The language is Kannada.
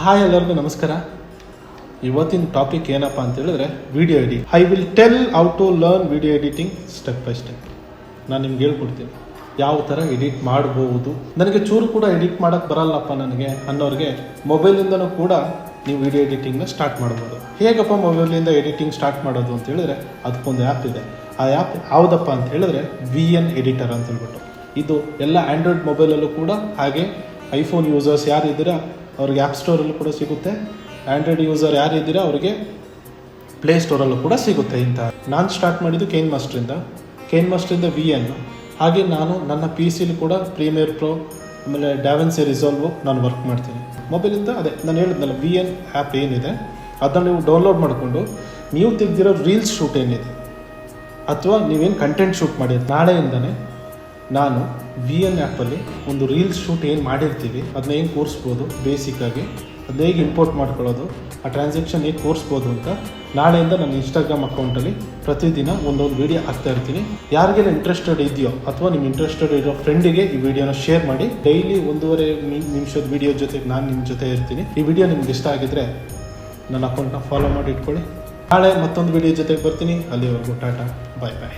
ಹಾಯ್ ಎಲ್ಲರಿಗೂ ನಮಸ್ಕಾರ. ಇವತ್ತಿನ ಟಾಪಿಕ್ ಏನಪ್ಪ ಅಂತ ಹೇಳಿದ್ರೆ video edit. I will tell how to learn video editing step by step. ನಾನು ನಿಮ್ಗೆ ಹೇಳ್ಕೊಡ್ತೀನಿ ಯಾವ ಥರ ಎಡಿಟ್ ಮಾಡ್ಬೋದು. ನನಗೆ ಚೂರು ಕೂಡ ಎಡಿಟ್ ಮಾಡೋಕ್ಕೆ ಬರಲ್ಲಪ್ಪ ನನಗೆ ಅನ್ನೋರಿಗೆ ಮೊಬೈಲಿಂದನೂ ಕೂಡ ನೀವು ವಿಡಿಯೋ ಎಡಿಟಿಂಗ್ನ ಸ್ಟಾರ್ಟ್ ಮಾಡ್ಬೋದು. ಹೇಗಪ್ಪ ಮೊಬೈಲಿಂದ ಎಡಿಟಿಂಗ್ ಸ್ಟಾರ್ಟ್ ಮಾಡೋದು ಅಂತ ಹೇಳಿದ್ರೆ ಅದಕ್ಕೊಂದು ಆ್ಯಪ್ ಇದೆ. ಆ ಆ್ಯಪ್ ಯಾವುದಪ್ಪ ಅಂತ ಹೇಳಿದ್ರೆ VN ಎಡಿಟರ್ ಅಂತ ಹೇಳ್ಬಿಟ್ಟು. ಇದು ಎಲ್ಲ ಆ್ಯಂಡ್ರಾಯ್ಡ್ ಮೊಬೈಲಲ್ಲೂ ಕೂಡ ಹಾಗೆ ಐಫೋನ್ ಯೂಸರ್ಸ್ ಯಾರಿದ್ದೀರಾ ಅವ್ರಿಗೆ ಆ್ಯಪ್ ಸ್ಟೋರಲ್ಲೂ ಕೂಡ ಸಿಗುತ್ತೆ. ಆ್ಯಂಡ್ರಾಯ್ಡ್ ಯೂಸರ್ ಯಾರಿದ್ದೀರಾ ಅವರಿಗೆ ಪ್ಲೇಸ್ಟೋರಲ್ಲೂ ಕೂಡ ಸಿಗುತ್ತೆ. ಇಂಥ ನಾನು ಸ್ಟಾರ್ಟ್ ಮಾಡಿದ್ದು ಕೇನ್ ಮಾಸ್ಟ್ರಿಂದ VN. ಹಾಗೆ ನಾನು ನನ್ನ PC ಕೂಡ ಪ್ರೀಮಿಯರ್ ಪ್ರೋ ಆಮೇಲೆ ಡಾವಿನ್ಸಿ ರಿಸಾಲ್ವ್ ನಾನು ವರ್ಕ್ ಮಾಡ್ತೀನಿ. ಮೊಬೈಲಿಂದ ಅದೇ ನಾನು ಹೇಳಿದ್ನಲ್ಲ VN ಆ್ಯಪ್ ಏನಿದೆ ಅದನ್ನು ನೀವು ಡೌನ್ಲೋಡ್ ಮಾಡಿಕೊಂಡು ನೀವು ತೆಗೆದಿರೋ ರೀಲ್ಸ್ ಶೂಟ್ ಏನಿದೆ ಅಥವಾ ನೀವೇನು ಕಂಟೆಂಟ್ ಶೂಟ್ ಮಾಡಿದ್ರೆ ನಾಳೆಯಿಂದನೇ ನಾನು VN ಆ್ಯಪಲ್ಲಿ ಒಂದು ರೀಲ್ಸ್ ಶೂಟ್ ಏನು ಮಾಡಿರ್ತೀವಿ ಅದನ್ನ ಏನು ಕೂರಿಸ್ಬೋದು, ಬೇಸಿಕ್ಕಾಗಿ ಅದನ್ನ ಹೇಗೆ ಇಂಪೋರ್ಟ್ ಮಾಡ್ಕೊಳ್ಳೋದು, ಆ ಟ್ರಾನ್ಸಾಕ್ಷನ್ ಹೇಗೆ ಕೂರಿಸ್ಬೋದು ಅಂತ ನಾಳೆಯಿಂದ ನನ್ನ ಇನ್ಸ್ಟಾಗ್ರಾಮ್ ಅಕೌಂಟಲ್ಲಿ ಪ್ರತಿದಿನ ಒಂದೊಂದು ವೀಡಿಯೋ ಹಾಕ್ತಾ ಇರ್ತೀನಿ. ಯಾರಿಗೆಲ್ಲ ಇಂಟ್ರೆಸ್ಟೆಡ್ ಇದೆಯೋ ಅಥವಾ ನಿಮ್ಮ ಇಂಟ್ರೆಸ್ಟೆಡ್ ಇರೋ ಫ್ರೆಂಡಿಗೆ ಈ ವಿಡಿಯೋನ ಶೇರ್ ಮಾಡಿ. ಡೈಲಿ 1.5 ನಿಮಿಷದ ವಿಡಿಯೋ ಜೊತೆಗೆ ನಾನು ನಿಮ್ಮ ಜೊತೆ ಇರ್ತೀನಿ. ಈ ವಿಡಿಯೋ ನಿಮ್ಗೆ ಇಷ್ಟ ಆಗಿದ್ರೆ ನನ್ನ ಅಕೌಂಟ್ನ ಫಾಲೋ ಮಾಡಿ ಇಟ್ಕೊಳ್ಳಿ. ನಾಳೆ ಮತ್ತೊಂದು ವಿಡಿಯೋ ಜೊತೆಗೆ ಬರ್ತೀನಿ. ಅಲ್ಲಿವರೆಗೂ ಟಾಟಾ, ಬಾಯ್ ಬಾಯ್.